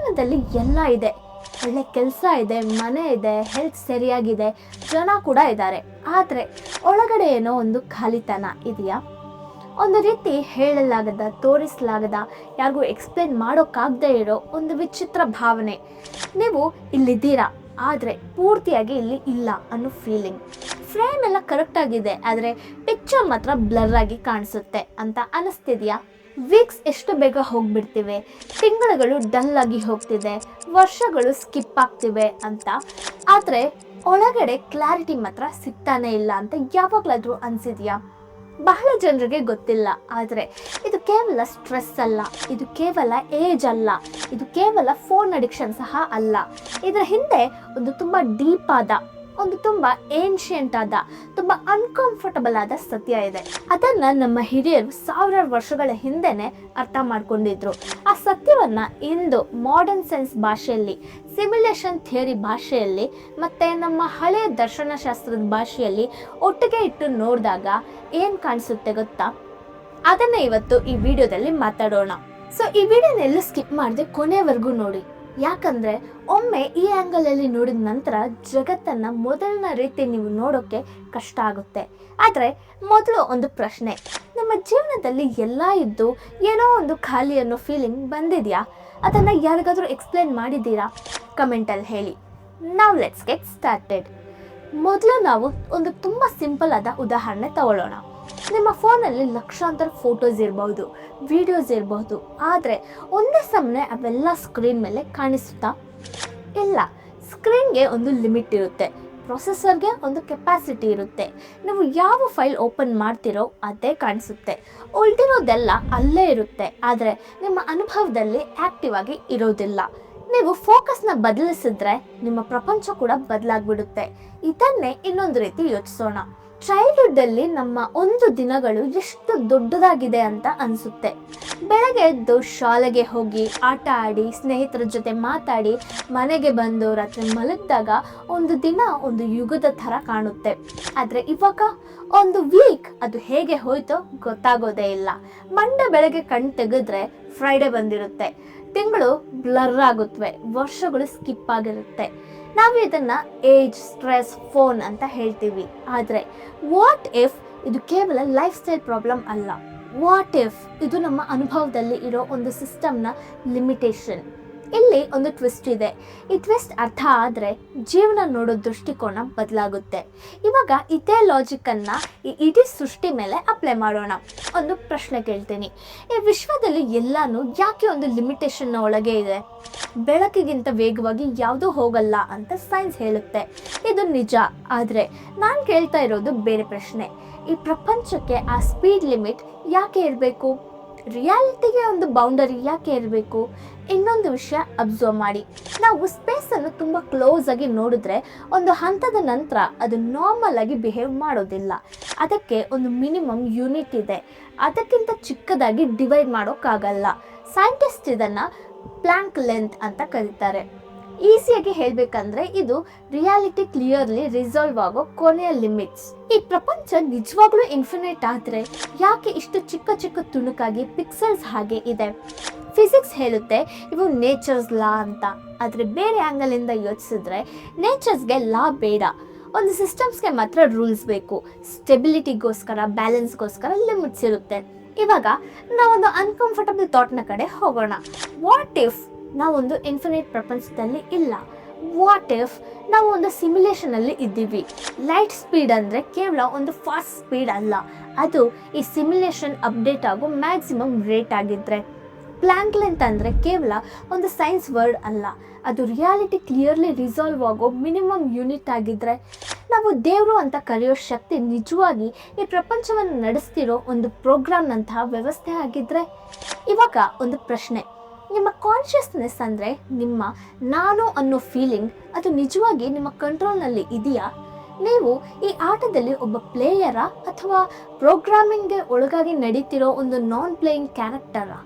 ಜೀವನದಲ್ಲಿ ಎಲ್ಲ ಇದೆ, ಒಳ್ಳೆ ಕೆಲಸ ಇದೆ, ಮನೆ ಇದೆ, ಹೆಲ್ತ್ ಸರಿಯಾಗಿದೆ, ಜನ ಕೂಡ ಇದ್ದಾರೆ. ಆದರೆ ಒಳಗಡೆ ಏನೋ ಒಂದು ಖಾಲಿತನ ಇದೆಯಾ? ಒಂದು ರೀತಿ ಹೇಳಲಾಗದ, ತೋರಿಸಲಾಗದ, ಯಾರಿಗೂ ಎಕ್ಸ್ಪ್ಲೇನ್ ಮಾಡೋಕ್ಕಾಗದೇ ಇರೋ ಒಂದು ವಿಚಿತ್ರ ಭಾವನೆ. ನೀವು ಇಲ್ಲಿದ್ದೀರಾ, ಆದರೆ ಪೂರ್ತಿಯಾಗಿ ಇಲ್ಲಿ ಇಲ್ಲ ಅನ್ನೋ ಫೀಲಿಂಗ್. ಫ್ರೇಮ್ ಎಲ್ಲ ಕರೆಕ್ಟಾಗಿದೆ, ಆದರೆ ಪಿಕ್ಚರ್ ಮಾತ್ರ ಬ್ಲರ್ ಆಗಿ ಕಾಣಿಸುತ್ತೆ ಅಂತ ಅನಿಸ್ತಿದೆಯಾ? ವೀಕ್ಸ್ ಎಷ್ಟು ಬೇಗ ಹೋಗ್ಬಿಡ್ತಿವೆ, ತಿಂಗಳುಗಳು ಡಲ್ ಆಗಿ ಹೋಗ್ತಿದೆ, ವರ್ಷಗಳು ಸ್ಕಿಪ್ ಆಗ್ತಿವೆ ಅಂತ. ಆದರೆ ಒಳಗಡೆ ಕ್ಲಾರಿಟಿ ಮಾತ್ರ ಸಿಗ್ತಾನೆ ಇಲ್ಲ ಅಂತ ಯಾವಾಗಲಾದರೂ ಅನಿಸಿದೆಯಾ? ಬಹಳ ಜನರಿಗೆ ಗೊತ್ತಿಲ್ಲ, ಆದರೆ ಇದು ಕೇವಲ ಸ್ಟ್ರೆಸ್ ಅಲ್ಲ, ಇದು ಕೇವಲ ಏಜ್ ಅಲ್ಲ, ಇದು ಕೇವಲ ಫೋನ್ ಅಡಿಕ್ಷನ್ ಸಹ ಅಲ್ಲ. ಇದರ ಹಿಂದೆ ಒಂದು ತುಂಬ ಡೀಪ್ ಆದ, ಒಂದು ತುಂಬ ಏನ್ಷಿಯಂಟ್ ಆದ, ತುಂಬ ಅನ್ಕಂಫರ್ಟಬಲ್ ಆದ ಸತ್ಯ ಇದೆ. ಅದನ್ನು ನಮ್ಮ ಹಿರಿಯರು ಸಾವಿರಾರು ವರ್ಷಗಳ ಹಿಂದೆನೆ ಅರ್ಥ ಮಾಡ್ಕೊಂಡಿದ್ರು. ಆ ಸತ್ಯವನ್ನ ಇಂದು ಮಾಡರ್ನ್ ಸೈನ್ಸ್ ಭಾಷೆಯಲ್ಲಿ, ಸಿಮ್ಯುಲೇಷನ್ ಥಿಯರಿ ಭಾಷೆಯಲ್ಲಿ, ಮತ್ತೆ ನಮ್ಮ ಹಳೆಯ ದರ್ಶನಶಾಸ್ತ್ರದ ಭಾಷೆಯಲ್ಲಿ ಒಟ್ಟಿಗೆ ಇಟ್ಟು ನೋಡಿದಾಗ ಏನು ಕಾಣಿಸುತ್ತೆ ಗೊತ್ತಾ? ಅದನ್ನ ಇವತ್ತು ಈ ವಿಡಿಯೋದಲ್ಲಿ ಮಾತಾಡೋಣ. ಸೊ ಈ ವಿಡಿಯೋನ ಎಲ್ಲೂ ಸ್ಕಿಪ್ ಮಾಡದೆ ಕೊನೆವರೆಗೂ ನೋಡಿ. ಯಾಕಂದ್ರೆ ಒಮ್ಮೆ ಈ ಆ್ಯಂಗಲಲ್ಲಿ ನೋಡಿದ ನಂತರ ಜಗತ್ತನ್ನು ಮೊದಲಿನ ರೀತಿ ನೀವು ನೋಡೋಕ್ಕೆ ಕಷ್ಟ ಆಗುತ್ತೆ. ಆದರೆ ಮೊದಲು ಒಂದು ಪ್ರಶ್ನೆ, ನಮ್ಮ ಜೀವನದಲ್ಲಿ ಎಲ್ಲ ಇದ್ದು ಏನೋ ಒಂದು ಖಾಲಿ ಅನ್ನೋ ಫೀಲಿಂಗ್ ಬಂದಿದೆಯಾ? ಅದನ್ನು ಯಾರಿಗಾದರೂ ಎಕ್ಸ್ಪ್ಲೇನ್ ಮಾಡಿದ್ದೀರಾ? ಕಮೆಂಟಲ್ಲಿ ಹೇಳಿ. ನಾವು ಲೆಟ್ಸ್ ಗೆಟ್ ಸ್ಟಾರ್ಟೆಡ್. ಮೊದಲು ನಾವು ಒಂದು ತುಂಬ ಸಿಂಪಲ್ ಆದ ಉದಾಹರಣೆ ತಗೊಳ್ಳೋಣ. ನಿಮ್ಮ ಫೋನಲ್ಲಿ ಲಕ್ಷಾಂತರ ಫೋಟೋಸ್ ಇರಬಹುದು, ವಿಡಿಯೋಸ್ ಇರಬಹುದು, ಆದರೆ ಒಂದೇ ಸಮನೆ ಅವೆಲ್ಲ ಸ್ಕ್ರೀನ್ ಮೇಲೆ ಕಾಣಿಸುತ್ತಾ? ಇಲ್ಲ. ಸ್ಕ್ರೀನ್ಗೆ ಒಂದು ಲಿಮಿಟ್ ಇರುತ್ತೆ, ಪ್ರೊಸೆಸರ್ಗೆ ಒಂದು ಕೆಪಾಸಿಟಿ ಇರುತ್ತೆ. ನೀವು ಯಾವ ಫೈಲ್ ಓಪನ್ ಮಾಡ್ತಿರೋ ಅದೇ ಕಾಣಿಸುತ್ತೆ, ಉಳಿದಿರೋದೆಲ್ಲ ಅಲ್ಲೇ ಇರುತ್ತೆ, ಆದರೆ ನಿಮ್ಮ ಅನುಭವದಲ್ಲಿ ಆ್ಯಕ್ಟಿವ್ ಆಗಿ ಇರೋದಿಲ್ಲ. ನೀವು ಫೋಕಸ್ನ ಬದಲಿಸಿದ್ರೆ ನಿಮ್ಮ ಪ್ರಪಂಚ ಕೂಡ ಬದಲಾಗ್ಬಿಡುತ್ತೆ. ಇದನ್ನೇ ಇನ್ನೊಂದು ರೀತಿ ಯೋಚಿಸೋಣ. ಚೈಲ್ಡ್ಹುಡ್ಡಲ್ಲಿ ನಮ್ಮ ಒಂದು ದಿನಗಳು ಎಷ್ಟು ದೊಡ್ಡದಾಗಿದೆ ಅಂತ ಅನಿಸುತ್ತೆ. ಬೆಳಗ್ಗೆ ಎದ್ದು ಶಾಲೆಗೆ ಹೋಗಿ ಆಟ ಆಡಿ, ಸ್ನೇಹಿತರ ಜೊತೆ ಮಾತಾಡಿ, ಮನೆಗೆ ಬಂದು ರಾತ್ರಿ ಮಲಗಿದಾಗ ಒಂದು ದಿನ ಒಂದು ಯುಗದ ಥರ ಕಾಣುತ್ತೆ. ಆದರೆ ಇವಾಗ ಒಂದು ವೀಕ್ ಅದು ಹೇಗೆ ಹೋಯ್ತೋ ಗೊತ್ತಾಗೋದೇ ಇಲ್ಲ. ಮಂಡೇ ಬೆಳಗ್ಗೆ ಕಣ್ ತೆಗೆದ್ರೆ ಫ್ರೈಡೇ ಬಂದಿರುತ್ತೆ, ತಿಂಗಳು ಬ್ಲರ್ ಆಗುತ್ತವೆ, ವರ್ಷಗಳು ಸ್ಕಿಪ್ ಆಗಿರುತ್ತೆ. ನಾವು ಇದನ್ನು ಏಜ್, ಸ್ಟ್ರೆಸ್, ಫೋನ್ ಅಂತ ಹೇಳ್ತೀವಿ. ಆದರೆ ವಾಟ್ ಇಫ್ ಇದು ಕೇವಲ ಲೈಫ್ ಸ್ಟೈಲ್ ಪ್ರಾಬ್ಲಮ್ ಅಲ್ಲ? ವಾಟ್ ಇಫ್ ಇದು ನಮ್ಮ ಅನುಭವದಲ್ಲಿ ಇರೋ ಒಂದು ಸಿಸ್ಟಮ್ನ ಲಿಮಿಟೇಷನ್? ಇಲ್ಲಿ ಒಂದು ಟ್ವಿಸ್ಟ್ ಇದೆ. ಈ ಟ್ವಿಸ್ಟ್ ಅರ್ಥ ಆದರೆ ಜೀವನ ನೋಡೋ ದೃಷ್ಟಿಕೋನ ಬದಲಾಗುತ್ತೆ. ಇವಾಗ ಇದೇ ಲಾಜಿಕ್ಕನ್ನು ಈ ಇಡೀ ಸೃಷ್ಟಿ ಮೇಲೆ ಅಪ್ಲೈ ಮಾಡೋಣ. ಒಂದು ಪ್ರಶ್ನೆ ಕೇಳ್ತೀನಿ, ಈ ವಿಶ್ವದಲ್ಲಿ ಎಲ್ಲನೂ ಯಾಕೆ ಒಂದು ಲಿಮಿಟೇಷನ್ನ ಒಳಗೆ ಇದೆ? ಬೆಳಕಿಗಿಂತ ವೇಗವಾಗಿ ಯಾವುದೂ ಹೋಗಲ್ಲ ಅಂತ ಸೈನ್ಸ್ ಹೇಳುತ್ತೆ, ಇದು ನಿಜ. ಆದರೆ ನಾನು ಕೇಳ್ತಾ ಇರೋದು ಬೇರೆ ಪ್ರಶ್ನೆ. ಈ ಪ್ರಪಂಚಕ್ಕೆ ಆ ಸ್ಪೀಡ್ ಲಿಮಿಟ್ ಯಾಕೆ ಇರಬೇಕು? ರಿಯಾಲಿಟಿಗೆ ಒಂದು ಬೌಂಡರಿ ಯಾಕೆ ಇರಬೇಕು? ಇನ್ನೊಂದು ವಿಷಯ ಅಬ್ಸರ್ವ್ ಮಾಡಿ. ನಾವು ಸ್ಪೇಸನ್ನು ತುಂಬ ಕ್ಲೋಸ್ ಆಗಿ ನೋಡಿದ್ರೆ ಒಂದು ಹಂತದ ನಂತರ ಅದು ನಾರ್ಮಲ್ ಆಗಿ ಬಿಹೇವ್ ಮಾಡೋದಿಲ್ಲ. ಅದಕ್ಕೆ ಒಂದು ಮಿನಿಮಮ್ ಯೂನಿಟ್ ಇದೆ, ಅದಕ್ಕಿಂತ ಚಿಕ್ಕದಾಗಿ ಡಿವೈಡ್ ಮಾಡೋಕ್ಕಾಗಲ್ಲ. ಸೈಂಟಿಸ್ಟ್ ಇದನ್ನು ಪ್ಲಾಂಕ್ ಲೆಂತ್ ಅಂತ ಕರೀತಾರೆ. ಈಸಿಯಾಗಿ ಹೇಳಬೇಕಂದ್ರೆ ಇದು ರಿಯಾಲಿಟಿ ಕ್ಲಿಯರ್ಲಿ ರಿಸಾಲ್ವ್ ಆಗೋ ಕೊನೆಯ ಲಿಮಿಟ್ಸ್. ಈ ಪ್ರಪಂಚ ನಿಜವಾಗ್ಲೂ ಇನ್ಫಿನಿಟ್ ಆದರೆ ಯಾಕೆ ಇಷ್ಟು ಚಿಕ್ಕ ಚಿಕ್ಕ ತುಣುಕಾಗಿ ಪಿಕ್ಸೆಲ್ಸ್ ಹಾಗೆ ಇದೆ? ಫಿಸಿಕ್ಸ್ ಹೇಳುತ್ತೆ ಇವು ನೇಚರ್ಸ್ ಲಾ ಅಂತ. ಆದರೆ ಬೇರೆ ಆ್ಯಂಗಲಿಂದ ಯೋಚಿಸಿದ್ರೆ ನೇಚರ್ಸ್ಗೆ ಲಾ ಬೇಡ, ಒಂದು ಸಿಸ್ಟಮ್ಸ್ಗೆ ಮಾತ್ರ ರೂಲ್ಸ್ ಬೇಕು. ಸ್ಟೆಬಿಲಿಟಿಗೋಸ್ಕರ, ಬ್ಯಾಲೆನ್ಸ್ಗೋಸ್ಕರ ಲಿಮಿಟ್ಸ್ ಇರುತ್ತೆ. ಇವಾಗ ನಾವೊಂದು ಅನ್ಕಂಫರ್ಟಬಲ್ ಥಾಟ್ನ ಕಡೆ ಹೋಗೋಣ. ವಾಟ್ ಇಫ್ ನಾವೊಂದು ಇನ್ಫಿನಿಟ್ ಪ್ರಪಂಚದಲ್ಲಿ ಇಲ್ಲ? ವಾಟ್ ಇಫ್ ನಾವು ಒಂದು ಸಿಮ್ಯುಲೇಷನಲ್ಲಿ ಇದ್ದೀವಿ? ಲೈಟ್ ಸ್ಪೀಡ್ ಅಂದರೆ ಕೇವಲ ಒಂದು ಫಾಸ್ಟ್ ಸ್ಪೀಡ್ ಅಲ್ಲ, ಅದು ಈ ಸಿಮ್ಯುಲೇಷನ್ ಅಪ್ಡೇಟ್ ಆಗೋ ಮ್ಯಾಕ್ಸಿಮಮ್ ರೇಟ್ ಆಗಿದ್ದರೆ. ಪ್ಲಾಂಕ್ ಲೆಂತ್ ಅಂದರೆ ಕೇವಲ ಒಂದು ಸೈನ್ಸ್ ವರ್ಡ್ ಅಲ್ಲ, ಅದು ರಿಯಾಲಿಟಿ ಕ್ಲಿಯರ್ಲಿ ರಿಸಾಲ್ವ್ ಆಗೋ ಮಿನಿಮಮ್ ಯೂನಿಟ್ ಆಗಿದ್ದರೆ. ನಾವು ದೇವರು ಅಂತ ಕರೆಯೋ ಶಕ್ತಿ ನಿಜವಾಗಿ ಈ ಪ್ರಪಂಚವನ್ನು ನಡೆಸ್ತಿರೋ ಒಂದು ಪ್ರೋಗ್ರಾಮ್ನಂತಹ ವ್ಯವಸ್ಥೆ ಆಗಿದ್ದರೆ. ಇವಾಗ ಒಂದು ಪ್ರಶ್ನೆ, ನಿಮ್ಮ ಕಾನ್ಷಿಯಸ್ನೆಸ್ ಅಂದರೆ ನಿಮ್ಮ ನಾನು ಅನ್ನೋ ಫೀಲಿಂಗ್, ಅದು ನಿಜವಾಗಿ ನಿಮ್ಮ ಕಂಟ್ರೋಲ್ನಲ್ಲಿ ಇದೆಯಾ? ನೀವು ಈ ಆಟದಲ್ಲಿ ಒಬ್ಬ ಪ್ಲೇಯರಾ ಅಥವಾ ಪ್ರೋಗ್ರಾಮಿಂಗ್ಗೆ ಒಳಗಾಗಿ ನಡೀತಿರೋ ಒಂದು ನಾನ್ ಪ್ಲೇಯಿಂಗ್ ಕ್ಯಾರೆಕ್ಟರಾ?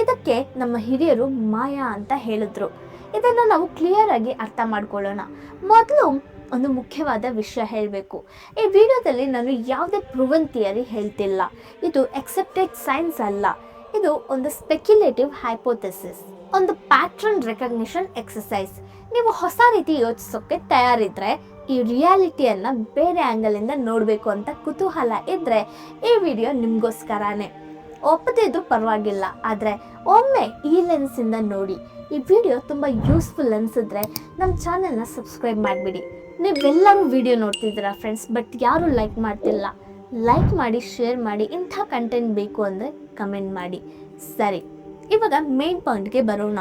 ಇದಕ್ಕೆ ನಮ್ಮ ಹಿರಿಯರು ಮಾಯಾ ಅಂತ ಹೇಳಿದ್ರು. ಇದನ್ನು ನಾವು ಕ್ಲಿಯರ್ ಆಗಿ ಅರ್ಥ ಮಾಡ್ಕೊಳ್ಳೋಣ. ಮೊದಲು ಒಂದು ಮುಖ್ಯವಾದ ವಿಷಯ ಹೇಳಬೇಕು. ಈ ವಿಡಿಯೋದಲ್ಲಿ ನಾನು ಯಾವುದೇ ಪ್ರೂವನ್ ಥಿಯರಿ ಹೇಳ್ತಿಲ್ಲ, ಇದು ಎಕ್ಸೆಪ್ಟೆಡ್ ಸೈನ್ಸ್ ಅಲ್ಲ, ಇದು ಒಂದು ಸ್ಪೆಕ್ಯುಲೇಟಿವ್ ಹೈಪೋಥೆಸಿಸ್. ಒಂದು ಪ್ಯಾಟ್ರನ್ ರೆಕಗ್ನಿಷನ್ ಎಕ್ಸಸೈಸ್. ನೀವು ಹೊಸ ರೀತಿ ಯೋಚಿಸೋಕೆ ತಯಾರಿದ್ರೆ, ಈ ರಿಯಾಲಿಟಿಯನ್ನ ಬೇರೆ ಆ್ಯಂಗಲಿಂದ ನೋಡಬೇಕು ಅಂತ ಕುತೂಹಲ ಇದ್ರೆ ಈ ವಿಡಿಯೋ ನಿಮಗೋಸ್ಕರನೇ. ಒಪ್ಪದಿದ್ದು ಪರವಾಗಿಲ್ಲ, ಆದರೆ ಒಮ್ಮೆ ಈ ಲೆನ್ಸಿಂದ ನೋಡಿ. ಈ ವಿಡಿಯೋ ತುಂಬ ಯೂಸ್ಫುಲ್ ಅನಿಸಿದ್ರೆ ನಮ್ಮ ಚಾನೆಲ್ನ ಸಬ್ಸ್ಕ್ರೈಬ್ ಮಾಡಿಬಿಡಿ. ನೀವೆಲ್ಲರೂ ವಿಡಿಯೋ ನೋಡ್ತಿದ್ದೀರಾ ಫ್ರೆಂಡ್ಸ್, ಬಟ್ ಯಾರೂ ಲೈಕ್ ಮಾಡ್ತಿಲ್ಲ. ಲೈಕ್ ಮಾಡಿ, ಶೇರ್ ಮಾಡಿ. ಇಂಥ ಕಂಟೆಂಟ್ ಬೇಕು ಅಂದರೆ ಕಮೆಂಟ್ ಮಾಡಿ. ಸರಿ, ಇವಾಗ ಮೇನ್ ಪಾಯಿಂಟ್ಗೆ ಬರೋಣ.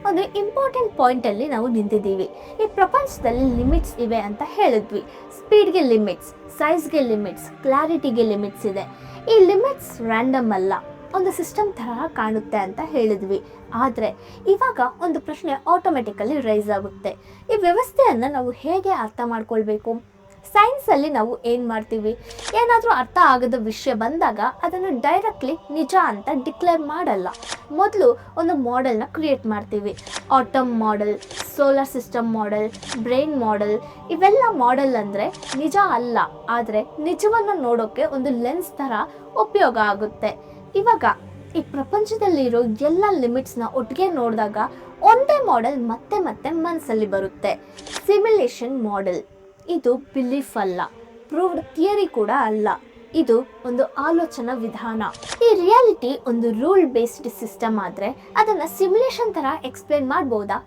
ಒಂದು ಇಂಪಾರ್ಟೆಂಟ್ ಪಾಯಿಂಟಲ್ಲಿ ನಾವು ನಿಂತಿದ್ದೀವಿ. ಈ ಪ್ರಪಂಚದಲ್ಲಿ ಲಿಮಿಟ್ಸ್ ಇವೆ ಅಂತ ಹೇಳಿದ್ವಿ. ಸ್ಪೀಡ್ಗೆ ಲಿಮಿಟ್ಸ್, ಸೈಜ್ಗೆ ಲಿಮಿಟ್ಸ್, ಕ್ಲಾರಿಟಿಗೆ ಲಿಮಿಟ್ಸ್ ಇದೆ. ಈ ಲಿಮಿಟ್ಸ್ ರ್ಯಾಂಡಮ್ ಅಲ್ಲ, ಒಂದು ಸಿಸ್ಟಮ್ ತರಹ ಕಾಣುತ್ತೆ ಅಂತ ಹೇಳಿದ್ವಿ. ಆದರೆ ಇವಾಗ ಒಂದು ಪ್ರಶ್ನೆ ಆಟೋಮೆಟಿಕಲಿ ರೈಸ್ ಆಗುತ್ತೆ. ಈ ವ್ಯವಸ್ಥೆಯನ್ನು ನಾವು ಹೇಗೆ ಅರ್ಥ ಮಾಡ್ಕೊಳ್ಬೇಕು? ಸೈನ್ಸಲ್ಲಿ ನಾವು ಏನು ಮಾಡ್ತೀವಿ, ಏನಾದರೂ ಅರ್ಥ ಆಗದ ವಿಷಯ ಬಂದಾಗ ಅದನ್ನು ಡೈರೆಕ್ಟ್ಲಿ ನಿಜ ಅಂತ ಡಿಕ್ಲೇರ್ ಮಾಡಲ್ಲ. ಮೊದಲು ಒಂದು ಮಾಡೆಲ್ನ ಕ್ರಿಯೇಟ್ ಮಾಡ್ತೀವಿ. Atom model, solar system model, brain model. ಇವೆಲ್ಲ ಮಾಡೆಲ್ ಅಂದರೆ ನಿಜ ಅಲ್ಲ, ಆದರೆ ನಿಜವನ್ನು ನೋಡೋಕ್ಕೆ ಒಂದು ಲೆನ್ಸ್ ಥರ ಉಪಯೋಗ ಆಗುತ್ತೆ. ಇವಾಗ ಈ ಪ್ರಪಂಚದಲ್ಲಿರೋ ಎಲ್ಲ ಲಿಮಿಟ್ಸ್ನ ಒಟ್ಟಿಗೆ ನೋಡಿದಾಗ ಒಂದೇ ಮಾಡೆಲ್ ಮತ್ತೆ ಮತ್ತೆ ಮನಸ್ಸಲ್ಲಿ ಬರುತ್ತೆ. Simulation model. ಇದು ಬಿಲೀಫ್ ಅಲ್ಲ, ಪ್ರೂವ್ಡ್ ಥಿಯರಿ ಕೂಡ ಅಲ್ಲ. ಇದು ಒಂದು ಆಲೋಚನಾ ವಿಧಾನ. ಈ ರಿಯಾಲಿಟಿ ಒಂದು ರೂಲ್ ಬೇಸ್ಡ್ ಸಿಸ್ಟಮ್ ಆದರೆ ಅದನ್ನು ಸಿಮ್ಯುಲೇಷನ್ ಥರ ಎಕ್ಸ್ಪ್ಲೇನ್ ಮಾಡ್ಬೋದಾ?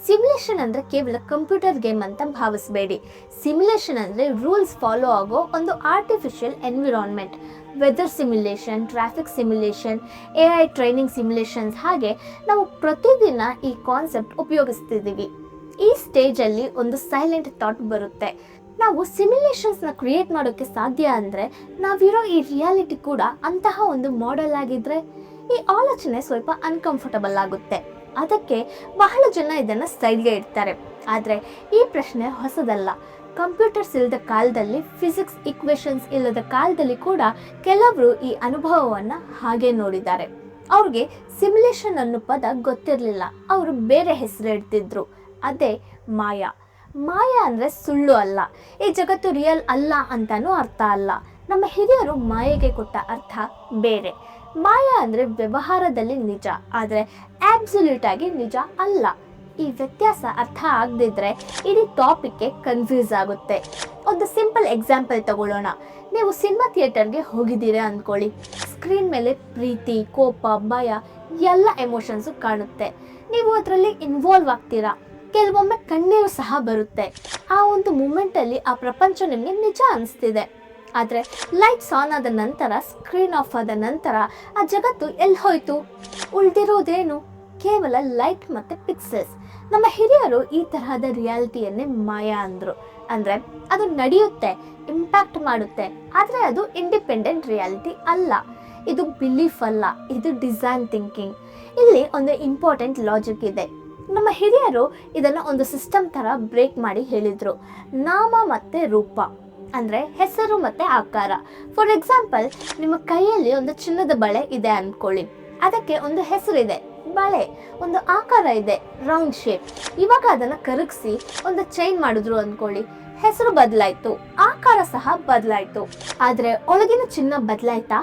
ಸಿಮ್ಯುಲೇಷನ್ ಅಂದರೆ ಕೇವಲ ಕಂಪ್ಯೂಟರ್ ಗೇಮ್ ಅಂತ ಭಾವಿಸಬೇಡಿ. ಸಿಮ್ಯುಲೇಷನ್ ಅಂದರೆ ರೂಲ್ಸ್ ಫಾಲೋ ಆಗೋ ಒಂದು artificial environment. Weather simulation, traffic simulation, AI training simulations, ಹಾಗೆ ನಾವು ಪ್ರತಿದಿನ ಈ ಕಾನ್ಸೆಪ್ಟ್ ಉಪಯೋಗಿಸ್ತಿದ್ದೀವಿ. ಈ ಸ್ಟೇಜಲ್ಲಿ ಒಂದು ಸೈಲೆಂಟ್ ಥಾಟ್ ಬರುತ್ತೆ. ನಾವು ಸಿಮ್ಯುಲೇಷನ್ಸ್ನ ಕ್ರಿಯೇಟ್ ಮಾಡೋಕ್ಕೆ ಸಾಧ್ಯ ಅಂದರೆ ನಾವಿರೋ ಈ ರಿಯಾಲಿಟಿ ಕೂಡ ಅಂತಹ ಒಂದು ಮಾಡೆಲ್ ಆಗಿದ್ರೆ ಈ ಆಲೋಚನೆ ಸ್ವಲ್ಪ ಅನ್ಕಂಫರ್ಟಬಲ್ ಆಗುತ್ತೆ. ಅದಕ್ಕೆ ಬಹಳ ಜನ ಇದನ್ನು ಸೈಡ್ಗೆ ಇಡ್ತಾರೆ. ಆದರೆ ಈ ಪ್ರಶ್ನೆ ಹೊಸದಲ್ಲ. ಕಂಪ್ಯೂಟರ್ಸ್ ಇಲ್ಲದ ಕಾಲದಲ್ಲಿ, ಫಿಸಿಕ್ಸ್ ಇಕ್ವೇಷನ್ಸ್ ಇಲ್ಲದ ಕಾಲದಲ್ಲಿ ಕೂಡ ಕೆಲವರು ಈ ಅನುಭವವನ್ನು ಹಾಗೆ ನೋಡಿದ್ದಾರೆ. ಅವ್ರಿಗೆ ಸಿಮ್ಯುಲೇಷನ್ ಅನ್ನೋ ಪದ ಗೊತ್ತಿರಲಿಲ್ಲ, ಅವರು ಬೇರೆ ಹೆಸರು ಇಡ್ತಿದ್ರು. ಅದೇ ಮಾಯಾ. ಮಾಯಾ ಅಂದರೆ ಸುಳ್ಳು ಅಲ್ಲ, ಈ ಜಗತ್ತು ರಿಯಲ್ ಅಲ್ಲ ಅಂತಾನೂ ಅರ್ಥ ಅಲ್ಲ. ನಮ್ಮ ಹಿರಿಯರು ಮಾಯೆಗೆ ಕೊಟ್ಟ ಅರ್ಥ ಬೇರೆ. ಮಾಯಾ ಅಂದರೆ ವ್ಯವಹಾರದಲ್ಲಿ ನಿಜ, ಆದರೆ ಆಬ್ಸಲ್ಯೂಟ್ ಆಗಿ ನಿಜ ಅಲ್ಲ. ಈ ವ್ಯತ್ಯಾಸ ಅರ್ಥ ಆಗದಿದ್ರೆ ಇಡೀ ಟಾಪಿಕ್ಗೆ ಕನ್ಫ್ಯೂಸ್ ಆಗುತ್ತೆ. ಒಂದು ಸಿಂಪಲ್ ಎಕ್ಸಾಂಪಲ್ ತಗೊಳ್ಳೋಣ. ನೀವು ಸಿನಿಮಾ ಥಿಯೇಟರ್ಗೆ ಹೋಗಿದ್ದೀರಾ ಅಂದ್ಕೊಳ್ಳಿ. ಸ್ಕ್ರೀನ್ ಮೇಲೆ ಪ್ರೀತಿ, ಕೋಪ, ಭಯ ಎಲ್ಲ ಎಮೋಷನ್ಸು ಕಾಣುತ್ತೆ. ನೀವು ಅದರಲ್ಲಿ ಇನ್ವಾಲ್ವ್ ಆಗ್ತೀರಾ. ಕೆಲವೊಮ್ಮೆ ಕಣ್ಣೀರು ಸಹ ಬರುತ್ತೆ. ಆ ಒಂದು ಮೂಮೆಂಟಲ್ಲಿ ಆ ಪ್ರಪಂಚ ನಿಮಗೆ ನಿಜ ಅನಿಸ್ತಿದೆ. ಆದರೆ ಲೈಟ್ಸ್ ಆನ್ ಆದ ನಂತರ, ಸ್ಕ್ರೀನ್ ಆಫ್ ಆದ ನಂತರ ಆ ಜಗತ್ತು ಎಲ್ಲಿ ಹೋಯ್ತು? ಉಳಿದಿರೋದೇನು? ಕೇವಲ ಲೈಟ್ ಮತ್ತು ಪಿಕ್ಸೆಲ್ಸ್. ನಮ್ಮ ಹಿರಿಯರು ಈ ತರಹದ ರಿಯಾಲಿಟಿಯನ್ನೇ ಮಾಯಾ ಅಂದರು. ಅಂದರೆ ಅದು ನಡೆಯುತ್ತೆ, ಇಂಪ್ಯಾಕ್ಟ್ ಮಾಡುತ್ತೆ, ಆದರೆ ಅದು ಇಂಡಿಪೆಂಡೆಂಟ್ ರಿಯಾಲಿಟಿ ಅಲ್ಲ. ಇದು ಬಿಲೀಫ್ ಅಲ್ಲ, ಇದು ಡಿಸೈನ್ ಥಿಂಕಿಂಗ್. ಇಲ್ಲಿ ಒಂದು ಇಂಪಾರ್ಟೆಂಟ್ ಲಾಜಿಕ್ ಇದೆ. ನಮ್ಮ ಹಿರಿಯರು ಇದನ್ನು ಒಂದು ಸಿಸ್ಟಮ್ ಥರ ಬ್ರೇಕ್ ಮಾಡಿ ಹೇಳಿದರು. ನಾಮ ಮತ್ತು ರೂಪ ಅಂದರೆ ಹೆಸರು ಮತ್ತು ಆಕಾರ. ಫಾರ್ ಎಕ್ಸಾಂಪಲ್, ನಿಮ್ಮ ಕೈಯಲ್ಲಿ ಒಂದು ಚಿನ್ನದ ಬಳೆ ಇದೆ ಅಂದ್ಕೊಳ್ಳಿ. ಅದಕ್ಕೆ ಒಂದು ಹೆಸರಿದೆ, ಬಳೆ. ಒಂದು ಆಕಾರ ಇದೆ, ರೌಂಡ್ ಶೇಪ್. ಇವಾಗ ಅದನ್ನು ಕರಗಿಸಿ ಒಂದು ಚೈನ್ ಮಾಡಿದ್ರು ಅಂದ್ಕೊಳ್ಳಿ. ಹೆಸರು ಬದಲಾಯಿತು, ಆಕಾರ ಸಹ ಬದಲಾಯಿತು. ಆದರೆ ಒಳಗಿನ ಚಿನ್ನ ಬದಲಾಯ್ತಾ?